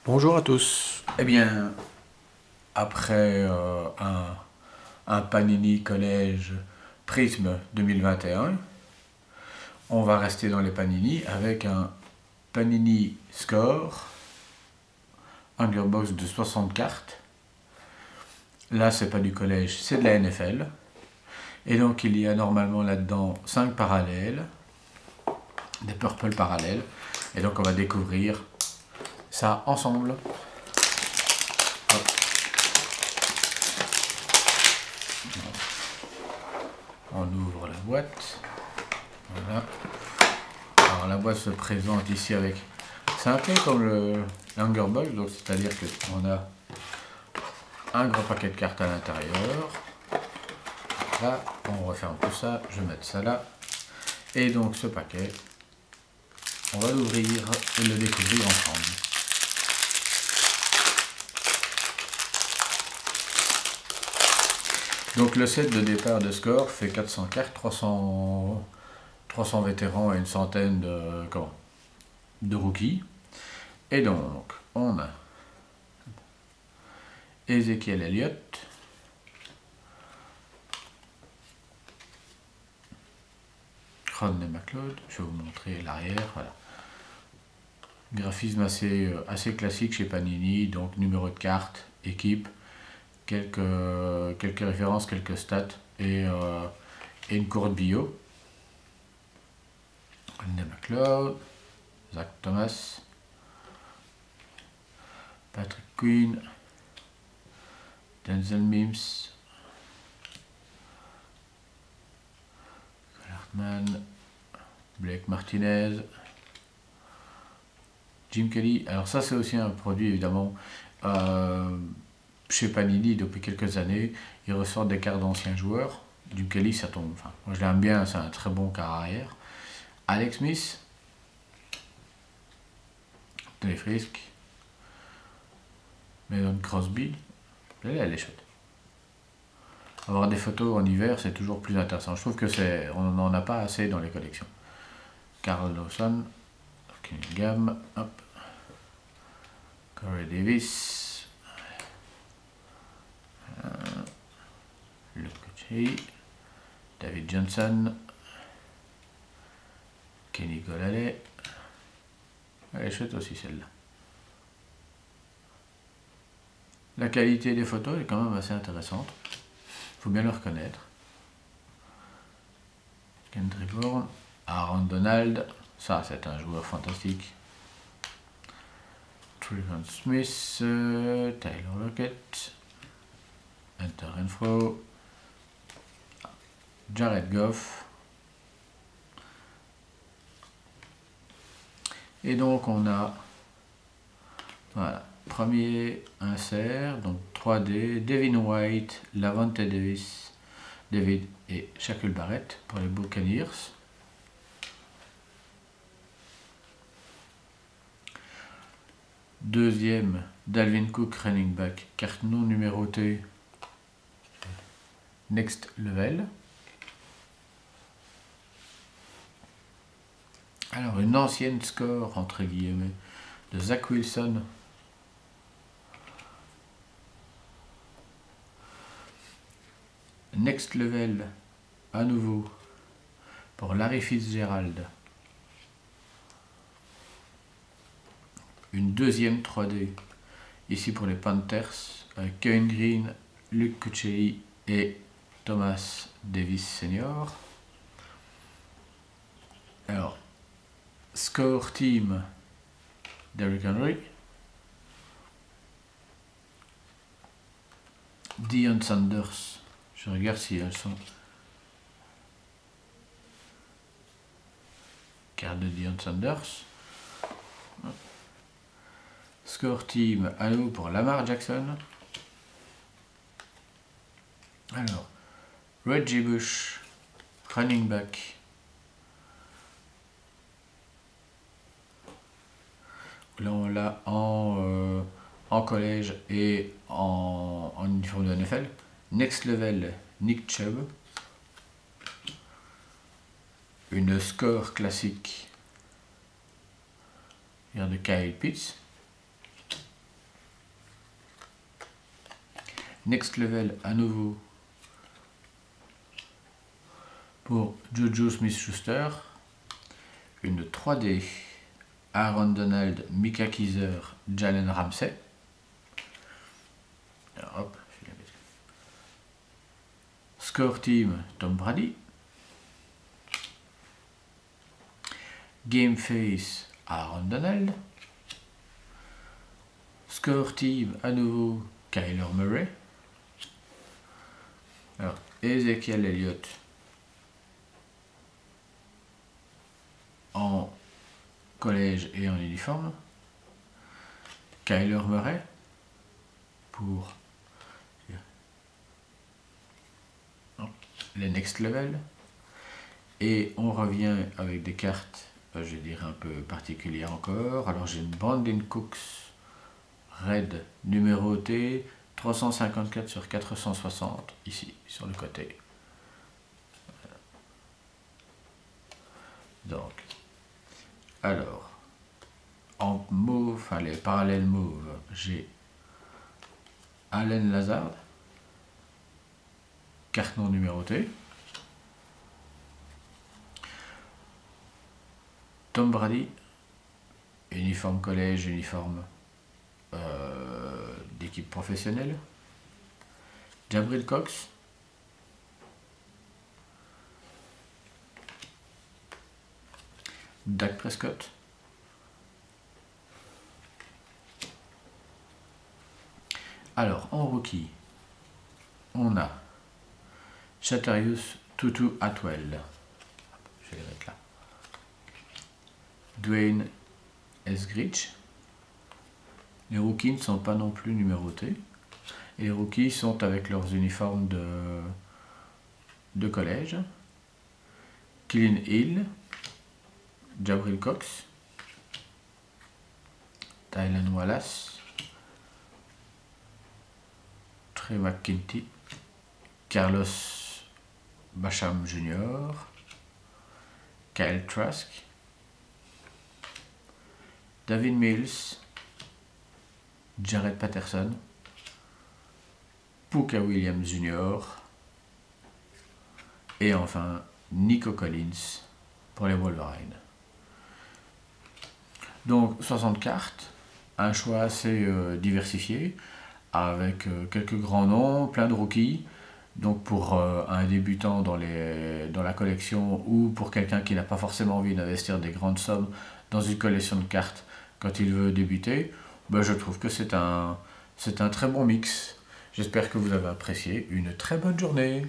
Bonjour à tous. Eh bien, après un Panini Collège Prisme 2021, on va rester dans les Panini avec un Panini Score Hungerbox de 60 cartes. Là, c'est pas du collège, c'est de la NFL. Et donc, il y a normalement là-dedans 5 parallèles, des purple parallèles. Et donc, on va découvrir ça ensemble. Hop. On ouvre la boîte. Voilà. Alors la boîte se présente ici avec... C'est un peu comme le Hungerbox, donc c'est-à-dire qu'on a un grand paquet de cartes à l'intérieur. Là, on referme tout ça, je vais mettre ça là. Et donc ce paquet, on va l'ouvrir et le découvrir ensemble. Donc le set de départ de score fait 400 cartes, 300 vétérans et une centaine de rookies. Et donc, on a Ezekiel Elliott, Rodney McLeod, je vais vous montrer l'arrière, voilà. Graphisme assez classique chez Panini, donc numéro de carte, équipe, quelques références, quelques stats et une courte bio. Rodney McLeod, Zach Thomas, Patrick Queen, Denzel Mims, Hartman, Blake Martinez, Jim Kelly. Alors ça c'est aussi un produit évidemment chez Panini depuis quelques années. Ils ressortent des cartes d'anciens joueurs. Jim Kelly ça tombe. Enfin, moi je l'aime bien, c'est un très bon quart arrière. Alex Smith, Tony Frisk, Mason Crosby. Elle est chouette. Avoir des photos en hiver, c'est toujours plus intéressant. Je trouve que on n'en a pas assez dans les collections. Carl Lawson, Cunningham, hop. Corey Davis, Luke Kuechly, David Johnson, Kenny Golladay. Elle est chouette aussi celle-là. La qualité des photos est quand même assez intéressante. Il faut bien le reconnaître. Kendrick Bourne, Aaron Donald, ça c'est un joueur fantastique. Trevon Smith, Tyler Lockett, Hunter Renfro, Jared Goff. Et donc on a, voilà, premier insert, donc 3D, Devin White, Lavonte David et Shaquille Barrett pour les Buccaneers. Deuxième, Dalvin Cook, running back, carte non numérotée, Next Level. Alors, une ancienne score, entre guillemets, de Zach Wilson. Next Level, à nouveau, pour Larry Fitzgerald. Une deuxième 3D, ici pour les Panthers, avec Kevin Green, Luke Kuechly et Thomas Davis Sr. Alors, Score Team, Derrick Henry, Deion Sanders, je regarde si elles sont... Carte de Deion Sanders. Score Team, à nous pour Lamar Jackson. Alors, Reggie Bush, running back. Là, on l'a en collège et en uniforme de NFL. Next Level, Nick Chubb. Une score classique de Kyle Pitts. Next Level à nouveau pour Juju Smith-Schuster. Une 3D Aaron Donald, Mika Kiser, Jalen Ramsey. Alors, hop, je vais la mettre. Score Team Tom Brady. Game Face Aaron Donald. Score Team à nouveau Kyler Murray. Alors, Ezekiel Elliott en collège et en uniforme. Kyler Murray pour les Next Level. Et on revient avec des cartes, je dirais un peu particulières encore. Alors j'ai une Brandon Cooks Red numérotée 354 sur 460 ici sur le côté. Donc, alors, en mauve, enfin les parallèles mauves, j'ai Allen Lazard, carte non numérotée. Tom Brady, uniforme collège, uniforme d'équipe professionnelle. Jabril Cox. Dak Prescott. Alors, en rookie, on a Chattarius Tutu Atwell. Je vais les mettre là. Dwayne Eskridge. Les rookies ne sont pas non plus numérotés. Et les rookies sont avec leurs uniformes de collège. Kylin Hill. Jabril Cox. Tylan Wallace. Trey McKinty. Carlos Basham Jr. Kyle Trask. David Mills. Jared Patterson. Puka Williams Jr. Et enfin Nico Collins pour les Wolverines. Donc 60 cartes, un choix assez diversifié, avec quelques grands noms, plein de rookies. Donc pour un débutant dans la collection ou pour quelqu'un qui n'a pas forcément envie d'investir des grandes sommes dans une collection de cartes quand il veut débuter, ben je trouve que c'est un très bon mix. J'espère que vous avez apprécié. Une très bonne journée.